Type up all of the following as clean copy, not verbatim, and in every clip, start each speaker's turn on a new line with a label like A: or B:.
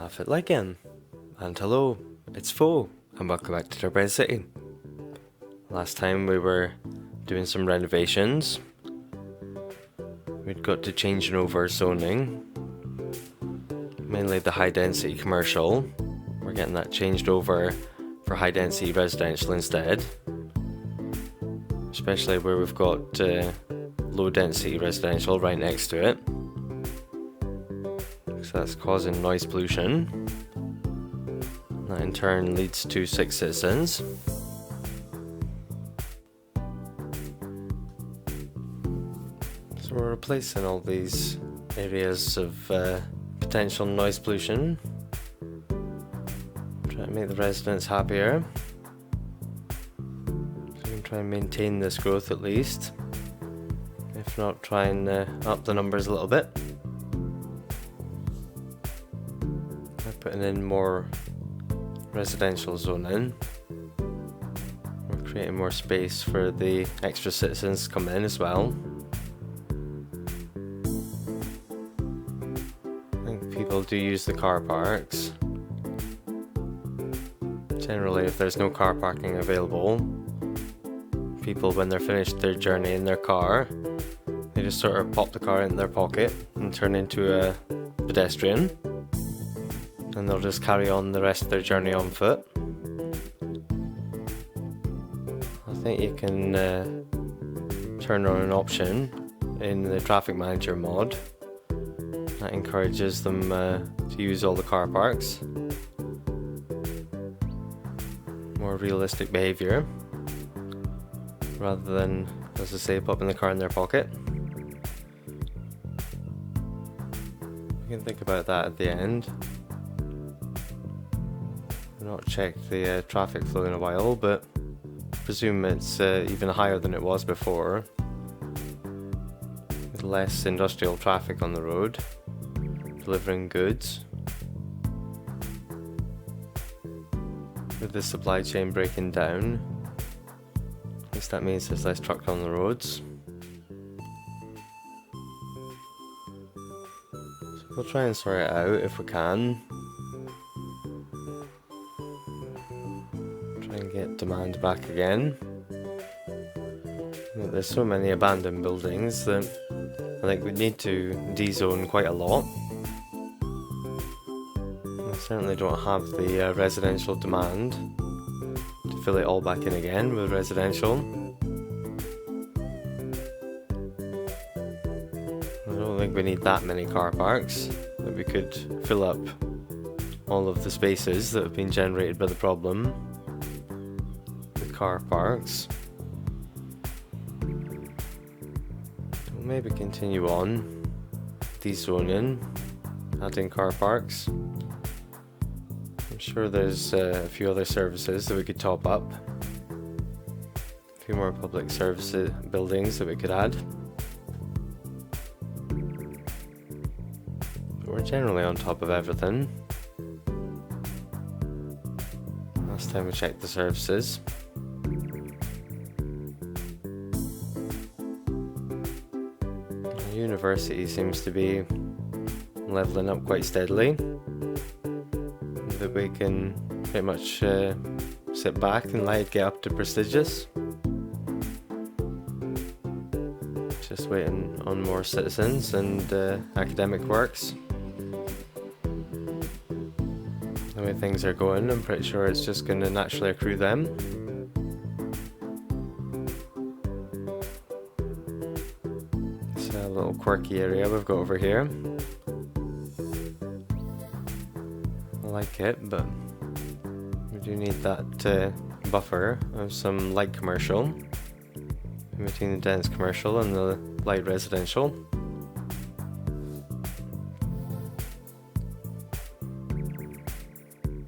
A: Half it like him. And hello, it's Fo, and welcome back to Turbine City. Last time we were doing some renovations. We'd got to changing over zoning. Mainly the high density commercial. We're getting that changed over for high density residential instead. Especially where we've got low density residential right next to it. So that's causing noise pollution. That in turn leads to sick citizens. So we're replacing all these areas of potential noise pollution. Trying to make the residents happier. So we can try and maintain this growth at least. If not, try and up the numbers a little bit. By putting in more residential zoning. We're creating more space for the extra citizens to come in as well. I think people do use the car parks. Generally, if there's no car parking available, people, when they're finished their journey in their car, they just sort of pop the car in their pocket and turn into a pedestrian, and they'll just carry on the rest of their journey on foot. I think you can turn on an option in the traffic manager mod that encourages them to use all the car parks. More realistic behaviour, rather than, as I say, popping the car in their pocket. You can think about that at the end. I've not checked the traffic flow in a while, but I presume it's even higher than it was before, with less industrial traffic on the road, delivering goods. With the supply chain breaking down, at least that means there's less trucks on the roads. So we'll try and sort it out if we can. Try and get demand back again. There's so many abandoned buildings that I think we need to de-zone quite a lot. We certainly don't have the residential demand to fill it all back in again with residential. I don't think we need that many car parks, that we could fill up all of the spaces that have been generated by the problem with car parks. We'll maybe continue on dezoning, adding car parks. I'm sure there's a few other services that we could top up. A few more public services buildings that we could add. But we're generally on top of everything. Last time we checked the services. The university seems to be levelling up quite steadily. That we can pretty much sit back and let it get up to prestigious. Just waiting on more citizens and academic works. The way things are going, I'm pretty sure it's just going to naturally accrue them. It's a little quirky area we've got over here. I like it, but we do need that buffer of some light commercial in between the dense commercial and the light residential.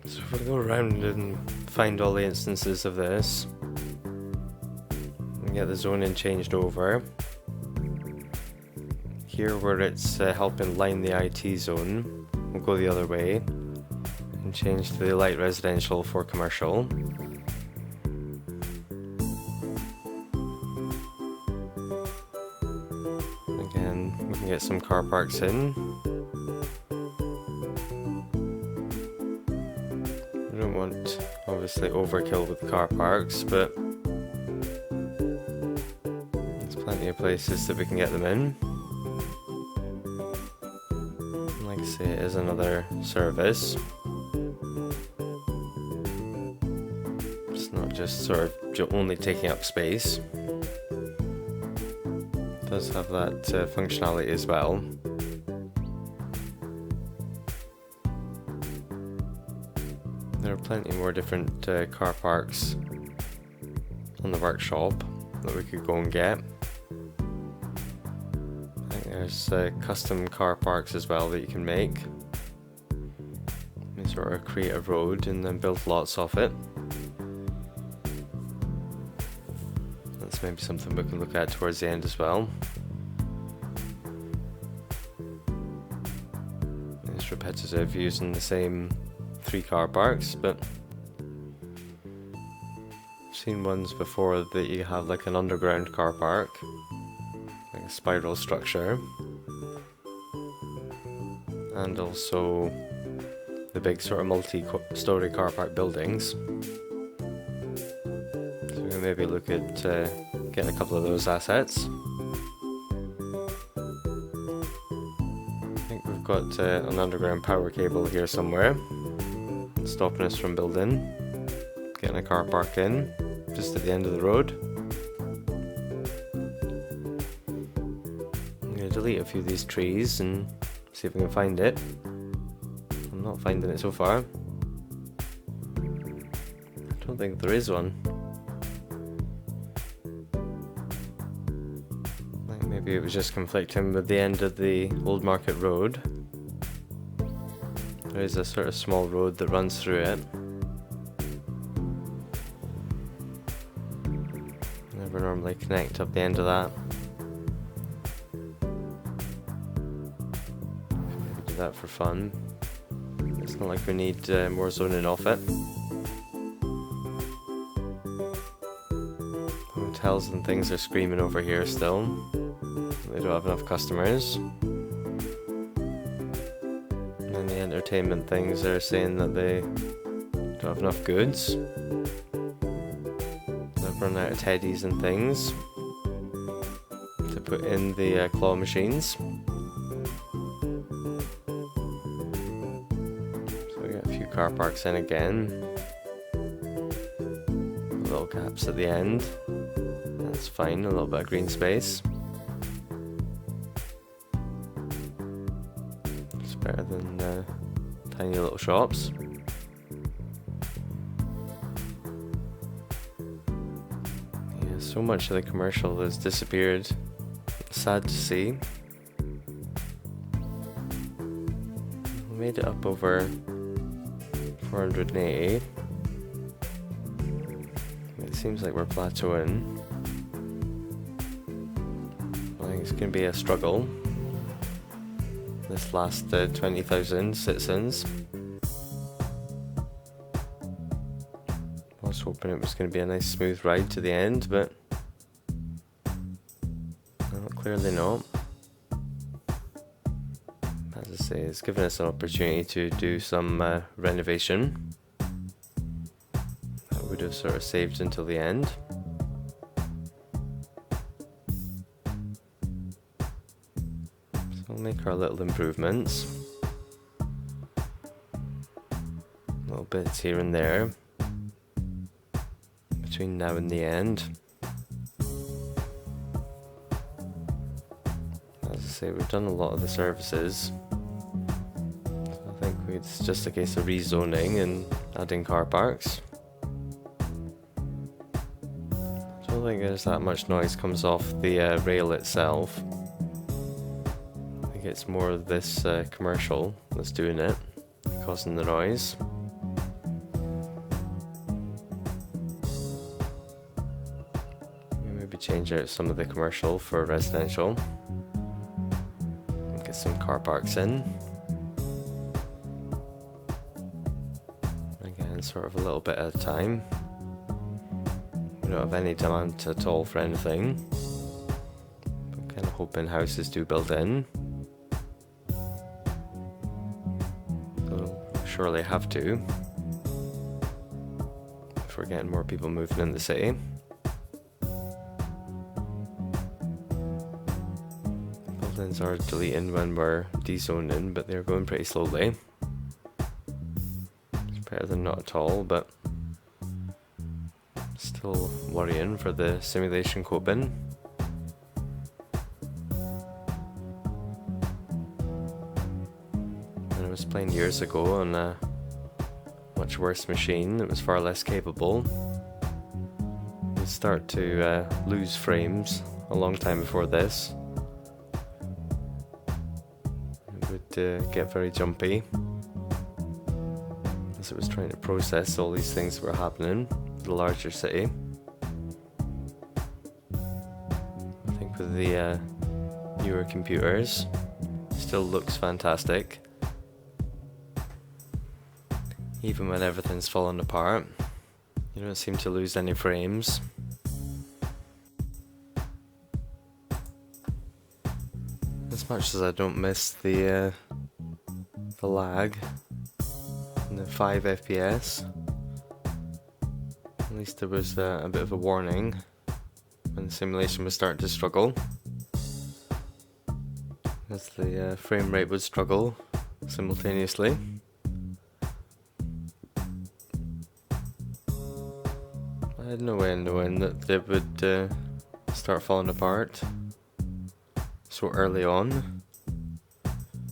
A: So if we go around and find all the instances of this and get the zoning changed over, here where it's helping line the IT zone, we'll go the other way and change to the light residential for commercial. Again, we can get some car parks in. don't want, obviously, overkill with car parks, but there's plenty of places that we can get them in. And like I say, it is another service. It's not just sort of only taking up space. It does have that functionality as well. There are plenty more different car parks on the workshop that we could go and get. I think there's custom car parks as well that you can make. You sort of create a road and then build lots of it. That's maybe something we can look at towards the end as well. It's repetitive using the same 3 car parks, but I've seen ones before that you have like an underground car park, like a spiral structure, and also the big sort of multi-story car park buildings. So we can maybe look at getting a couple of those assets. I think we've got an underground power cable here somewhere, stopping us from building, getting a car park in, just at the end of the road. I'm going to delete a few of these trees and see if we can find it. I'm not finding it so far. I don't think there is one. I think maybe it was just conflicting with the end of the Old Market Road. There is a sort of small road that runs through it. Never normally connect up the end of that. Maybe do that for fun. It's not like we need more zoning off it. Hotels and things are screaming over here still. They don't have enough customers. And the entertainment things are saying that they don't have enough goods. They've run out of teddies and things to put in the claw machines. So we got a few car parks in again. Little gaps at the end. That's fine, a little bit of green space. It's better than tiny little shops. Yeah, so much of the commercial has disappeared. Sad to see. We made it up over 480. It seems like we're plateauing. I think it's going to be a struggle. This last 20,000 citizens. I was hoping it was going to be a nice smooth ride to the end, but no, clearly not. As I say, it's given us an opportunity to do some renovation. That would have sort of saved until the end. We'll make our little improvements. Little bits here and there between now and the end. As I say, we've done a lot of the services. So I think it's just a case of rezoning and adding car parks. I don't think there's that much noise comes off the rail itself. It's more of this commercial that's doing it, causing the noise. Maybe change out some of the commercial for residential. Get some car parks in. Again, sort of a little bit at a time. We don't have any demand at all for anything. I'm kind of hoping houses do build in. Surely have to. if we're getting more people moving in the city. Buildings are deleting when we're dezoning, but they're going pretty slowly. It's better than not at all, but still worrying for the simulation coping. When I was playing years ago on a much worse machine that was far less capable, you'd start to lose frames a long time before this. It would get very jumpy as it was trying to process all these things that were happening in the larger city. I think with the newer computers, still looks fantastic. Even when everything's falling apart, you don't seem to lose any frames. As much as I don't miss the lag and the 5 FPS, at least there was a bit of a warning when the simulation was starting to struggle, as the frame rate would struggle simultaneously. I had no way of knowing that it would start falling apart so early on.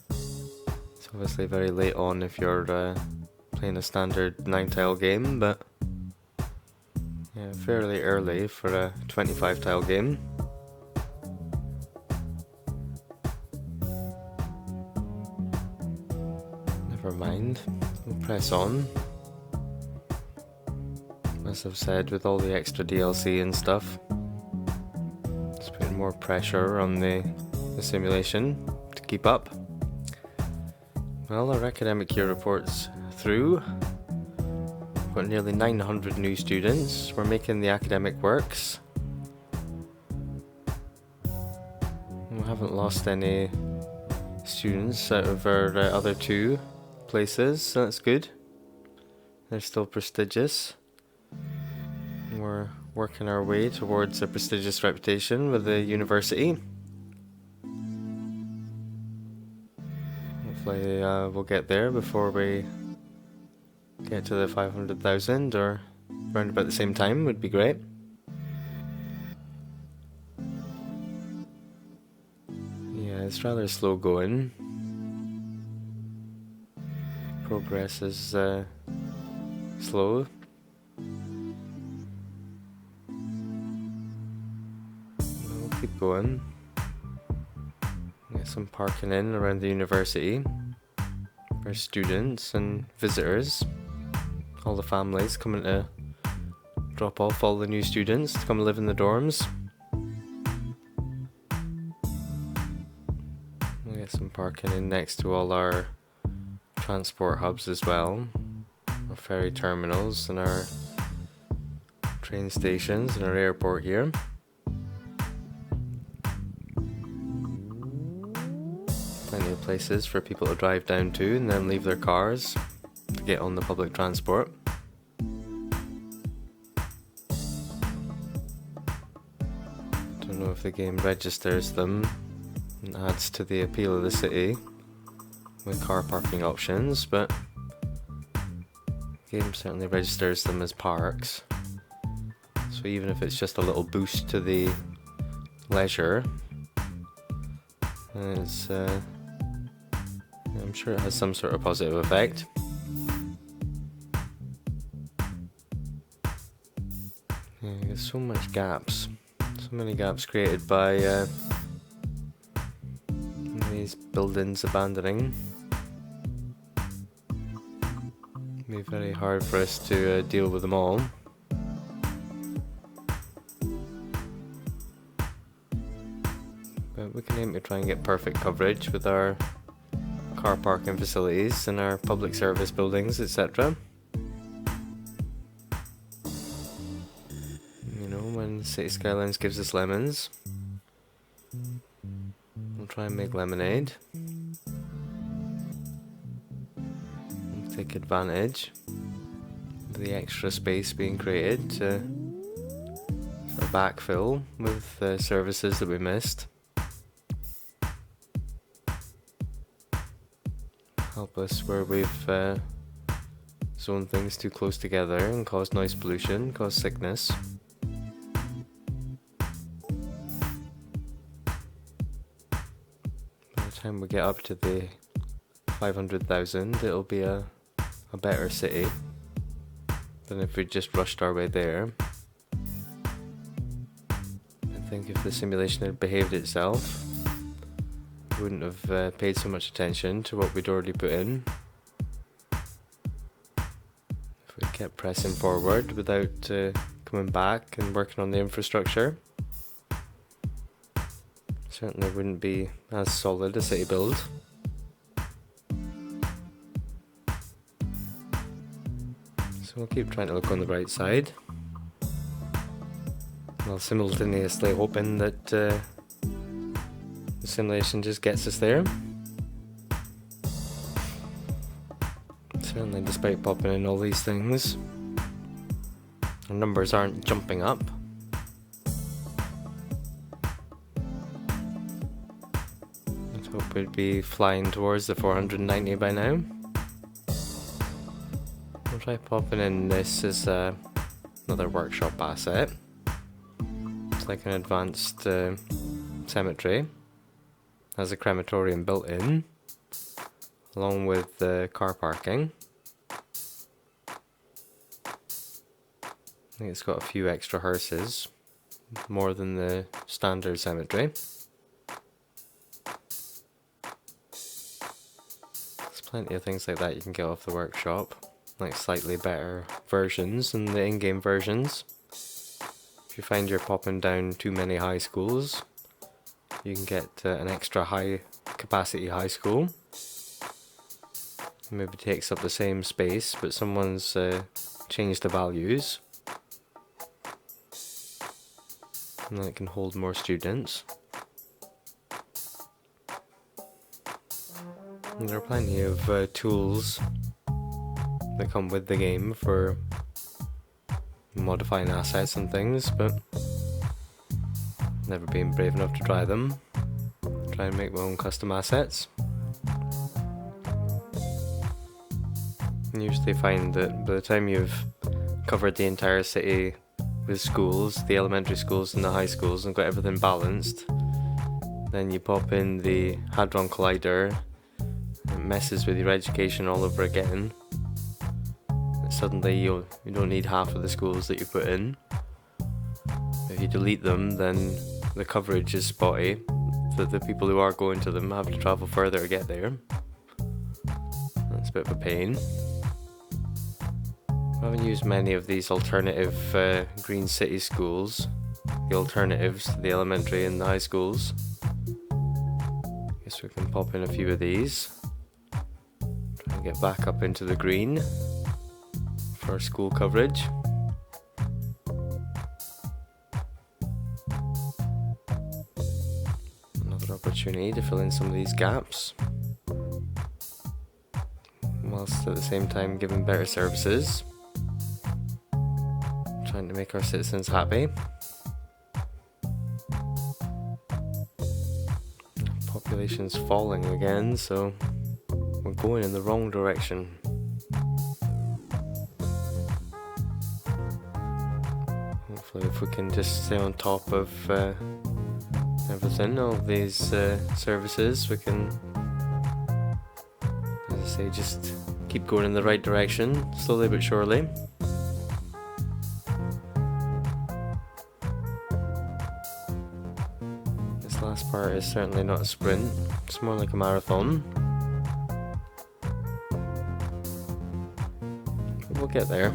A: It's obviously very late on if you're playing a standard 9-tile game, but yeah, fairly early for a 25-tile game. Never mind, we'll press on. As I've said, with all the extra DLC and stuff, it's putting more pressure on the simulation to keep up. Well, our academic year report's through. We've got nearly 900 new students. We're making the academic works. We haven't lost any students out of our other two places, so that's good. They're still prestigious. We're working our way towards a prestigious reputation with the university. Hopefully we'll get there before we get to the 500,000, or around about the same time would be great. Yeah, it's rather slow going. Progress is slow. Keep going. Get some parking in around the university for students and visitors. All the families coming to drop off all the new students to come live in the dorms. We'll get some parking in next to all our transport hubs as well. Our ferry terminals and our train stations and our airport here. Plenty of places for people to drive down to and then leave their cars to get on the public transport. Don't know if the game registers them and adds to the appeal of the city with car parking options, but the game certainly registers them as parks. So even if it's just a little boost to the leisure, it's I'm sure it has some sort of positive effect. Yeah, there's so much gaps. So many gaps created by these buildings abandoning. It'll be very hard for us to deal with them all. But we can aim to try and get perfect coverage with our car parking facilities and our public service buildings, etc. You know, when City Skylines gives us lemons, we'll try and make lemonade. We'll take advantage of the the extra space being created to sort of backfill with services that we missed. Help us where we've zoned things too close together and caused noise pollution, caused sickness. By the time we get up to the 500,000, it'll be a better city than if we just rushed our way there. I think if the simulation had behaved itself, we wouldn't have paid so much attention to what we'd already put in. If we kept pressing forward without coming back and working on the infrastructure, certainly wouldn't be as solid a city build. So we'll keep trying to look on the right side, while simultaneously hoping that the simulation just gets us there. Certainly, despite popping in all these things, our numbers aren't jumping up. I'd hope we'd be flying towards the 490 by now. I'll try popping in this as another workshop asset. It's like an advanced cemetery. Has a crematorium built in, along with car parking. I think it's got a few extra hearses, more than the standard cemetery. There's plenty of things like that you can get off the workshop, like slightly better versions than the in-game versions. If you find you're popping down too many high schools, you can get an extra high capacity high school. Maybe takes up the same space, but someone's changed the values. And then it can hold more students. And there are plenty of tools that come with the game for modifying assets and things, but never been brave enough to try them. Try and make my own custom assets. And usually find that by the time you've covered the entire city with schools, the elementary schools and the high schools, and got everything balanced, then you pop in the Hadron Collider, it messes with your education all over again. And suddenly you don't need half of the schools that you put in. If you delete them, then the coverage is spotty, that the people who are going to them have to travel further to get there. That's a bit of a pain. I haven't used many of these alternative green city schools, the alternatives to the elementary and the high schools. Guess we can pop in a few of these. Try and get back up into the green for school coverage. Opportunity to fill in some of these gaps, whilst at the same time giving better services, trying to make our citizens happy. Population's falling again, so we're going in the wrong direction. Hopefully if we can just stay on top of everything, all these services, we can, as I say, just keep going in the right direction, slowly but surely. This last part is certainly not a sprint, it's more like a marathon. But we'll get there.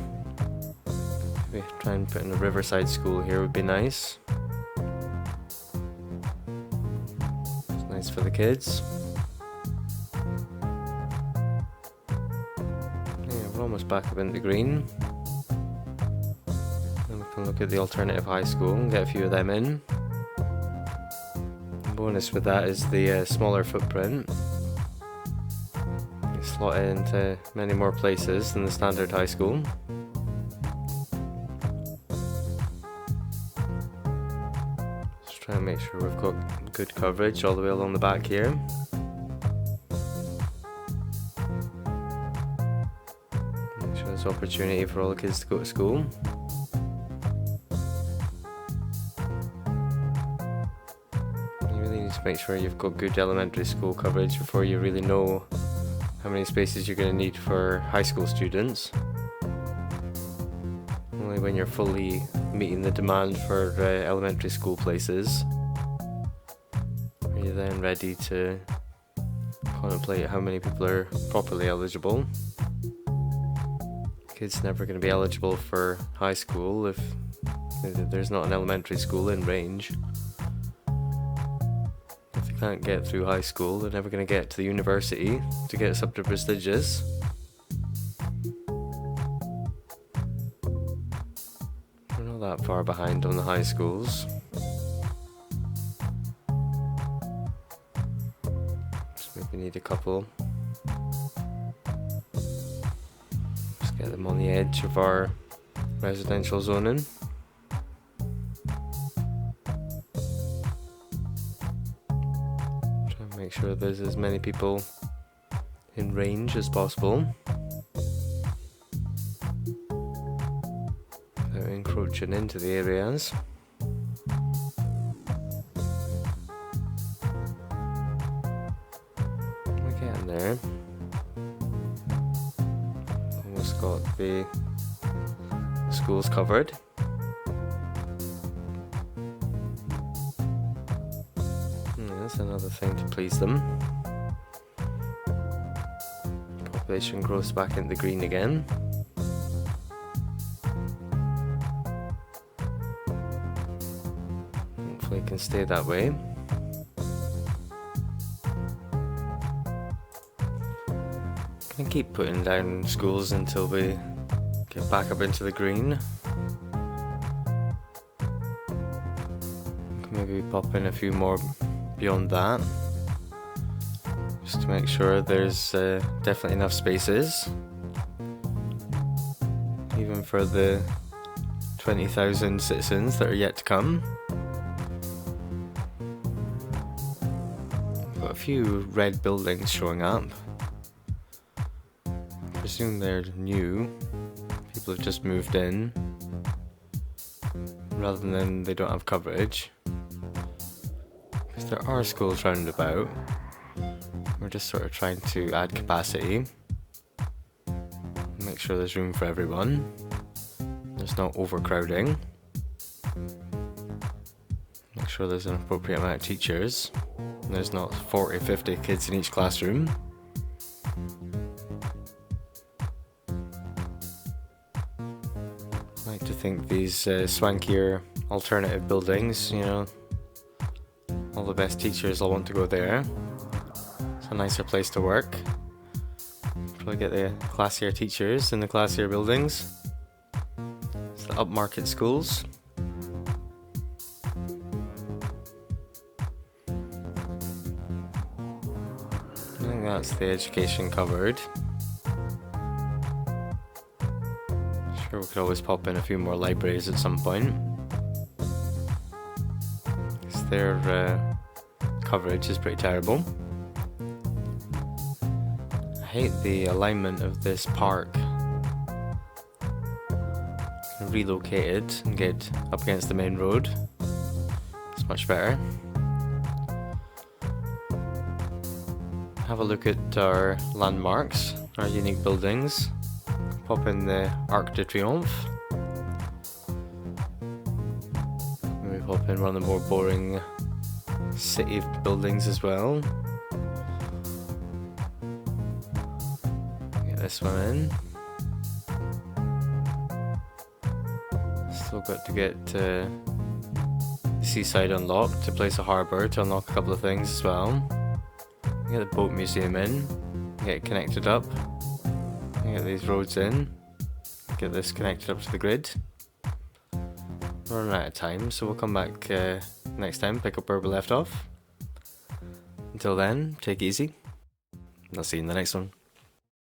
A: Maybe try and put in a riverside school here would be nice. For the kids. Yeah, we're almost back up in the green. Then we can look at the alternative high school and get a few of them in. The bonus with that is the smaller footprint. You slot it into many more places than the standard high school. Try and make sure we've got good coverage all the way along the back here. Make sure there's opportunity for all the kids to go to school. You really need to make sure you've got good elementary school coverage before you really know how many spaces you're going to need for high school students. Only when you're fully meeting the demand for elementary school places are you then ready to contemplate how many people are properly eligible. Kids never going to be eligible for high school if there's not an elementary school in range. If they can't get through high school, they're never going to get to the university to get up to prestigious. We're not that far behind on the high schools. Just maybe need a couple. Just get them on the edge of our residential zoning. Try and make sure there's as many people in range as possible without encroaching into the areas. We're getting there. Almost got the schools covered. That's another thing to please them. Population grows back into the green again. Hopefully it can stay that way. Can keep putting down schools until we get back up into the green. Can maybe pop in a few more beyond that, just to make sure there's definitely enough spaces, even for the 20,000 citizens that are yet to come. Got a few red buildings showing up. I presume they're new. People have just moved in, rather than they don't have coverage. Because there are schools round about. We're just sort of trying to add capacity, make sure there's room for everyone, there's not overcrowding, make sure there's an appropriate amount of teachers, and there's not 40, 50 kids in each classroom. I like to think these swankier alternative buildings, you know, all the best teachers will want to go there. It's a nicer place to work. Probably get the classier teachers in the classier buildings. It's the upmarket schools. I think that's the education covered. Sure, we could always pop in a few more libraries at some point. Their coverage is pretty terrible. I hate the alignment of this park. Relocate it and get up against the main road. It's much better. Have a look at our landmarks, our unique buildings. Pop in the Arc de Triomphe. Maybe pop in one of the more boring city buildings as well. Get this one in. Still got to get the seaside unlocked to place a harbour to unlock a couple of things as well. Get the boat museum in, get it connected up, get these roads in, get this connected up to the grid. We're running out of time, so we'll come back next time, pick up where we left off. Until then, take it easy, and I'll see you in the next one.